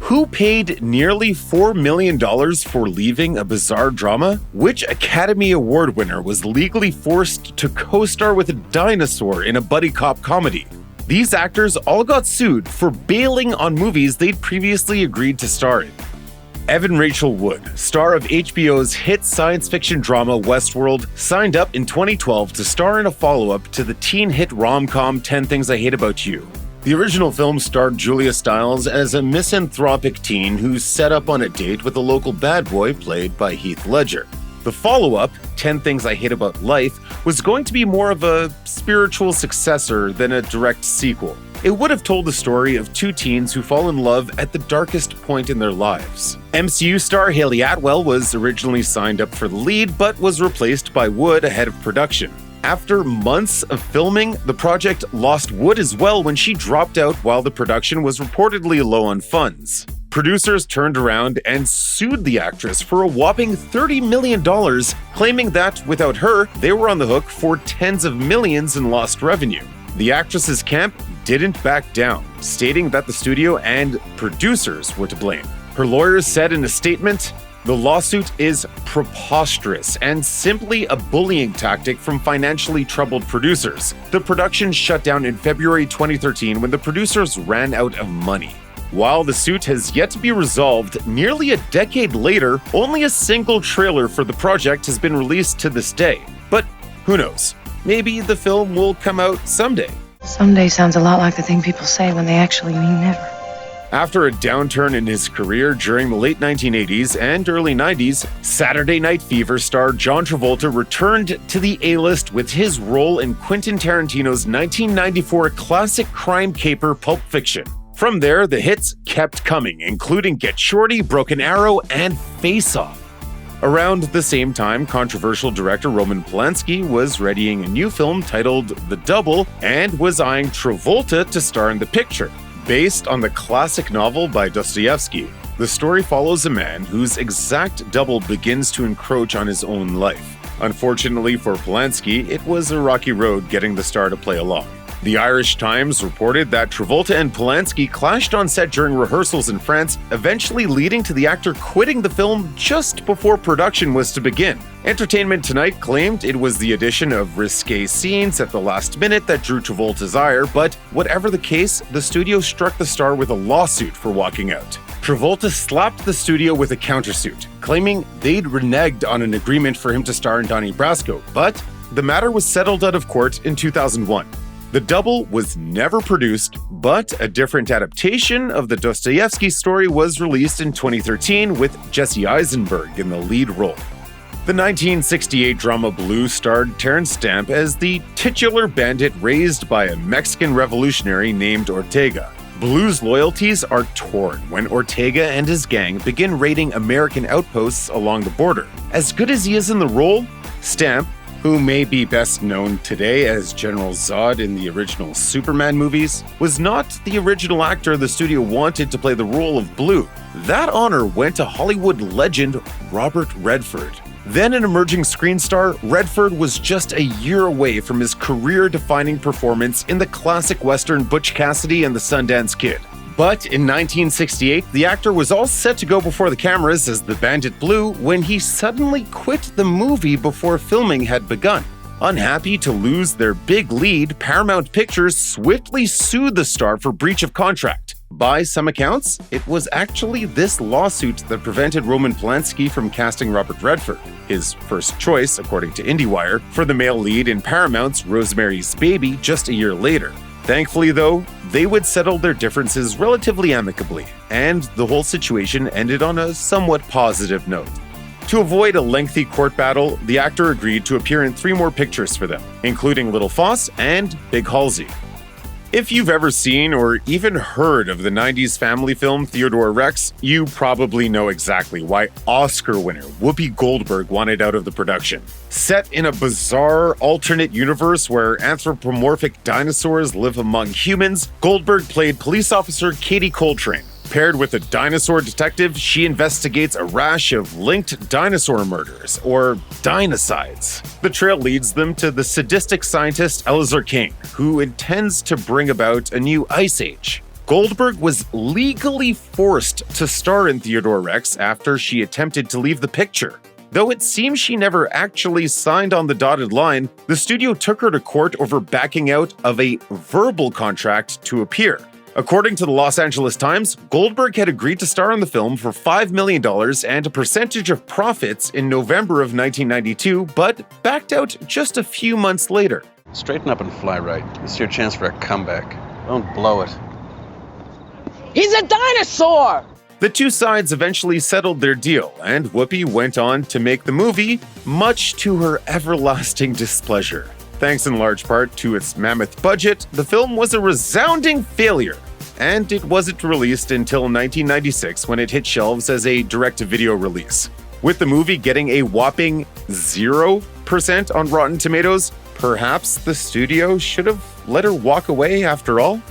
Who paid nearly $4 million for leaving a bizarre drama? Which Academy Award winner was legally forced to co-star with a dinosaur in a buddy cop comedy? These actors all got sued for bailing on movies they'd previously agreed to star in. Evan Rachel Wood, star of HBO's hit science fiction drama Westworld, signed up in 2012 to star in a follow-up to the teen hit rom-com 10 Things I Hate About You. The original film starred Julia Stiles as a misanthropic teen who's set up on a date with a local bad boy played by Heath Ledger. The follow-up, 10 Things I Hate About Life, was going to be more of a spiritual successor than a direct sequel. It would have told the story of two teens who fall in love at the darkest point in their lives. MCU star Hayley Atwell was originally signed up for the lead, but was replaced by Wood ahead of production. After months of filming, the project lost Wood as well when she dropped out while the production was reportedly low on funds. Producers turned around and sued the actress for a whopping $30 million, claiming that without her, they were on the hook for tens of millions in lost revenue. The actress's camp didn't back down, stating that the studio and producers were to blame. Her lawyers said in a statement, "The lawsuit is preposterous and simply a bullying tactic from financially troubled producers. The production shut down in February 2013 when the producers ran out of money." While the suit has yet to be resolved, nearly a decade later, only a single trailer for the project has been released to this day. But who knows? Maybe the film will come out someday. Someday sounds a lot like the thing people say when they actually mean never. After a downturn in his career during the late 1980s and early 90s, Saturday Night Fever star John Travolta returned to the A-list with his role in Quentin Tarantino's 1994 classic crime caper Pulp Fiction. From there, the hits kept coming, including Get Shorty, Broken Arrow, and Face Off. Around the same time, controversial director Roman Polanski was readying a new film titled The Double and was eyeing Travolta to star in the picture. Based on the classic novel by Dostoevsky, the story follows a man whose exact double begins to encroach on his own life. Unfortunately for Polanski, it was a rocky road getting the star to play along. The Irish Times reported that Travolta and Polanski clashed on set during rehearsals in France, eventually leading to the actor quitting the film just before production was to begin. Entertainment Tonight claimed it was the addition of risque scenes at the last minute that drew Travolta's ire, but whatever the case, the studio struck the star with a lawsuit for walking out. Travolta slapped the studio with a countersuit, claiming they'd reneged on an agreement for him to star in Donnie Brasco, but the matter was settled out of court in 2001. The Double was never produced, but a different adaptation of the Dostoevsky story was released in 2013 with Jesse Eisenberg in the lead role. The 1968 drama Blue starred Terrence Stamp as the titular bandit raised by a Mexican revolutionary named Ortega. Blue's loyalties are torn when Ortega and his gang begin raiding American outposts along the border. As good as he is in the role, Stamp, who may be best known today as General Zod in the original Superman movies, was not the original actor the studio wanted to play the role of Blue. That honor went to Hollywood legend Robert Redford. Then an emerging screen star, Redford was just a year away from his career-defining performance in the classic western Butch Cassidy and the Sundance Kid. But in 1968, the actor was all set to go before the cameras as the Bandit Blue when he suddenly quit the movie before filming had begun. Unhappy to lose their big lead, Paramount Pictures swiftly sued the star for breach of contract. By some accounts, it was actually this lawsuit that prevented Roman Polanski from casting Robert Redford, his first choice, according to IndieWire, for the male lead in Paramount's Rosemary's Baby just a year later. Thankfully, though, they would settle their differences relatively amicably, and the whole situation ended on a somewhat positive note. To avoid a lengthy court battle, the actor agreed to appear in 3 more pictures for them, including Little Foss and Big Halsey. If you've ever seen or even heard of the 90s family film Theodore Rex, you probably know exactly why Oscar winner Whoopi Goldberg wanted out of the production. Set in a bizarre alternate universe where anthropomorphic dinosaurs live among humans, Goldberg played police officer Katie Coltrane. Paired with a dinosaur detective, she investigates a rash of linked dinosaur murders, or dinocides. The trail leads them to the sadistic scientist Elazar King, who intends to bring about a new ice age. Goldberg was legally forced to star in Theodore Rex after she attempted to leave the picture. Though it seems she never actually signed on the dotted line, the studio took her to court over backing out of a verbal contract to appear. According to the Los Angeles Times, Goldberg had agreed to star in the film for $5 million and a percentage of profits in November of 1992, but backed out just a few months later. Straighten up and fly right. This is your chance for a comeback. Don't blow it. He's a dinosaur! The two sides eventually settled their deal, and Whoopi went on to make the movie, much to her everlasting displeasure. Thanks in large part to its mammoth budget, the film was a resounding failure, and it wasn't released until 1996 when it hit shelves as a direct-to-video release. With the movie getting a whopping 0% on Rotten Tomatoes, perhaps the studio should have let her walk away after all?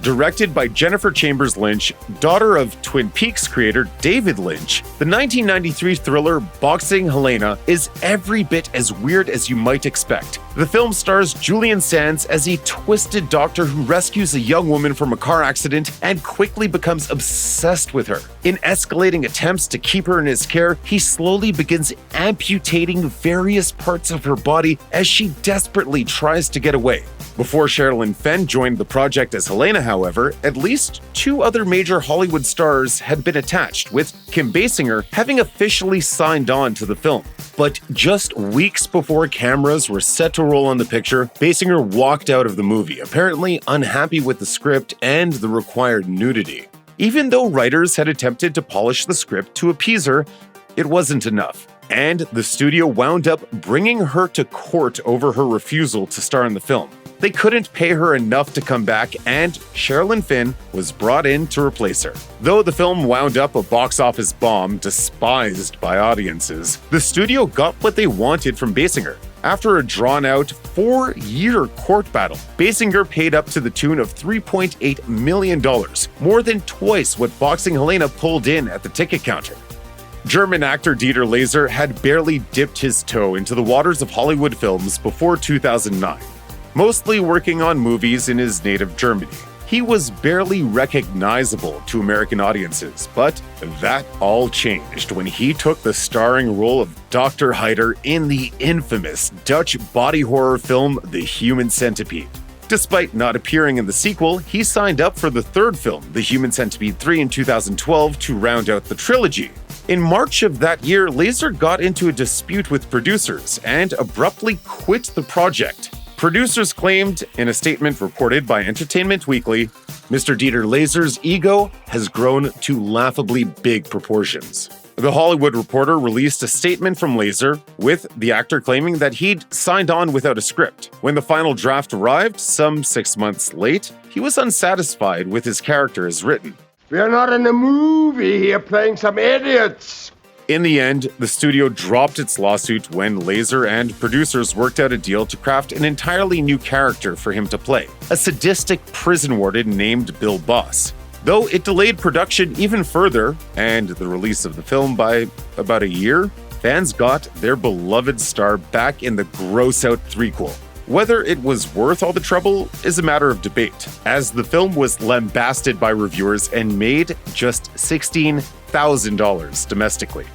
Directed by Jennifer Chambers Lynch, daughter of Twin Peaks creator David Lynch, the 1993 thriller Boxing Helena is every bit as weird as you might expect. The film stars Julian Sands as a twisted doctor who rescues a young woman from a car accident and quickly becomes obsessed with her. In escalating attempts to keep her in his care, he slowly begins amputating various parts of her body as she desperately tries to get away. Before Sherilyn Fenn joined the project as Helena, however, at least two other major Hollywood stars had been attached, with Kim Basinger having officially signed on to the film. But just weeks before cameras were set to roll on the picture, Basinger walked out of the movie, apparently unhappy with the script and the required nudity. Even though writers had attempted to polish the script to appease her, it wasn't enough. And the studio wound up bringing her to court over her refusal to star in the film. They couldn't pay her enough to come back, and Sherilyn Fenn was brought in to replace her. Though the film wound up a box office bomb despised by audiences, the studio got what they wanted from Basinger. After a drawn-out 4-year court battle, Basinger paid up to the tune of $3.8 million, more than twice what Boxing Helena pulled in at the ticket counter. German actor Dieter Laser had barely dipped his toe into the waters of Hollywood films before 2009. Mostly working on movies in his native Germany. He was barely recognizable to American audiences, but that all changed when he took the starring role of Dr. Hyder in the infamous Dutch body horror film The Human Centipede. Despite not appearing in the sequel, he signed up for the third film, The Human Centipede 3 in 2012, to round out the trilogy. In March of that year, Laser got into a dispute with producers and abruptly quit the project. Producers claimed, in a statement reported by Entertainment Weekly, Mr. Dieter Laser's ego has grown to laughably big proportions. The Hollywood Reporter released a statement from Laser, with the actor claiming that he'd signed on without a script. When the final draft arrived, some 6 months late, he was unsatisfied with his character as written. We're not in a movie here playing some idiots. In the end, the studio dropped its lawsuit when Laser and producers worked out a deal to craft an entirely new character for him to play, a sadistic prison warden named Bill Boss. Though it delayed production even further, and the release of the film by about a year, fans got their beloved star back in the gross-out threequel. Whether it was worth all the trouble is a matter of debate, as the film was lambasted by reviewers and made just $16,000 domestically.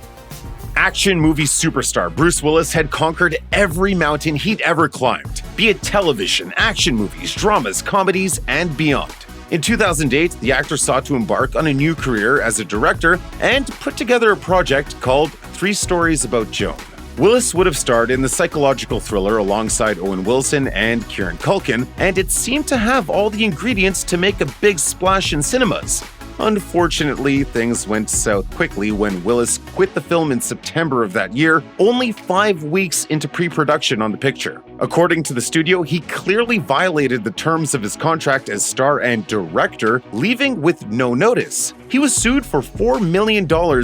Action movie superstar Bruce Willis had conquered every mountain he'd ever climbed, be it television, action movies, dramas, comedies, and beyond. In 2008, the actor sought to embark on a new career as a director and put together a project called 3 Stories About Joan. Willis would have starred in the psychological thriller alongside Owen Wilson and Kieran Culkin, and it seemed to have all the ingredients to make a big splash in cinemas. Unfortunately, things went south quickly when Willis quit the film in September of that year, only 5 weeks into pre-production on the picture. According to the studio, he clearly violated the terms of his contract as star and director, leaving with no notice. He was sued for $4 million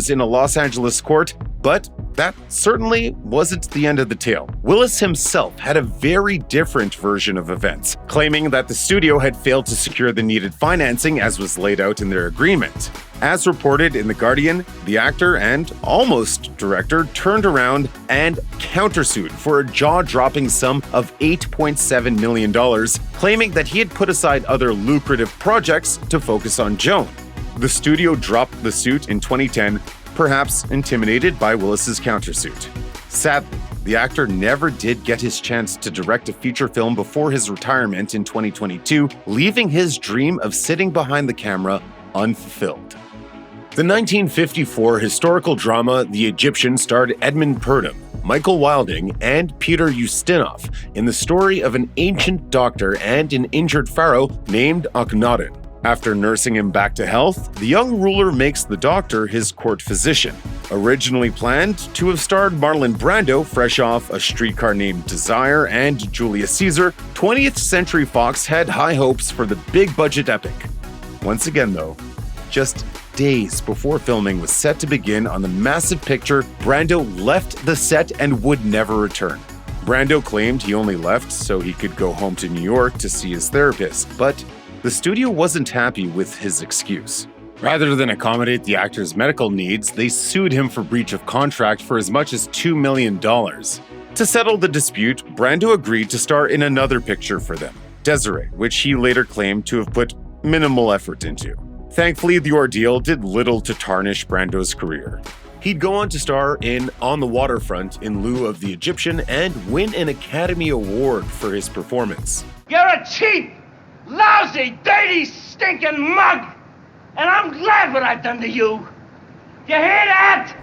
in a Los Angeles court, but that certainly wasn't the end of the tale. Willis himself had a very different version of events, claiming that the studio had failed to secure the needed financing as was laid out in their agreement. As reported in The Guardian, the actor and almost director turned around and countersued for a jaw-dropping sum of $8.7 million, claiming that he had put aside other lucrative projects to focus on Joan. The studio dropped the suit in 2010, perhaps intimidated by Willis's countersuit. Sadly, the actor never did get his chance to direct a feature film before his retirement in 2022, leaving his dream of sitting behind the camera unfulfilled. The 1954 historical drama The Egyptian starred Edmund Purdom, Michael Wilding, and Peter Ustinov in the story of an ancient doctor and an injured pharaoh named Akhenaten. After nursing him back to health, the young ruler makes the doctor his court physician. Originally planned to have starred Marlon Brando, fresh off A Streetcar Named Desire and Julius Caesar, 20th Century Fox had high hopes for the big-budget epic. Once again, though, just days before filming was set to begin on the massive picture, Brando left the set and would never return. Brando claimed he only left so he could go home to New York to see his therapist, but the studio wasn't happy with his excuse. Rather than accommodate the actor's medical needs, they sued him for breach of contract for as much as $2 million. To settle the dispute, Brando agreed to star in another picture for them, Desiree, which he later claimed to have put minimal effort into. Thankfully, the ordeal did little to tarnish Brando's career. He'd go on to star in On the Waterfront in lieu of The Egyptian and win an Academy Award for his performance. You're a cheap, lousy, dirty, stinking mug! And I'm glad what I've done to you! You hear that?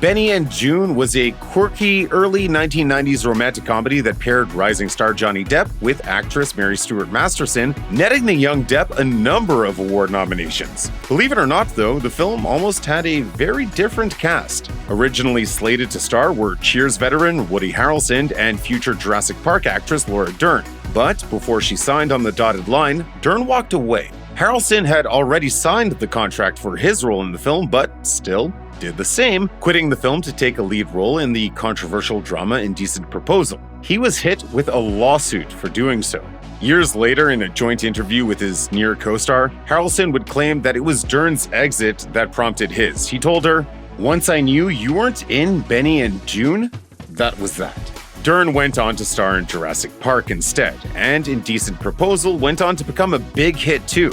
Benny and June was a quirky early 1990s romantic comedy that paired rising star Johnny Depp with actress Mary Stuart Masterson, netting the young Depp a number of award nominations. Believe it or not, though, the film almost had a very different cast. Originally slated to star were Cheers veteran Woody Harrelson and future Jurassic Park actress Laura Dern. But before she signed on the dotted line, Dern walked away. Harrelson had already signed the contract for his role in the film, but still did the same, quitting the film to take a lead role in the controversial drama Indecent Proposal. He was hit with a lawsuit for doing so. Years later, in a joint interview with his near co-star, Harrelson would claim that it was Dern's exit that prompted his. He told her, "Once I knew you weren't in Benny and June, that was that." Dern went on to star in Jurassic Park instead, and Indecent Proposal went on to become a big hit too.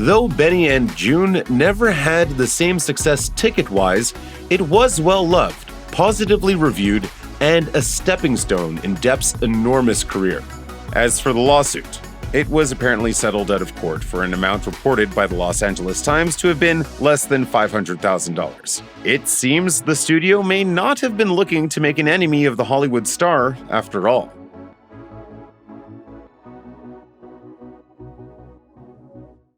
Though Benny and June never had the same success ticket-wise, it was well-loved, positively reviewed, and a stepping stone in Depp's enormous career. As for the lawsuit, it was apparently settled out of court for an amount reported by the Los Angeles Times to have been less than $500,000. It seems the studio may not have been looking to make an enemy of the Hollywood star after all.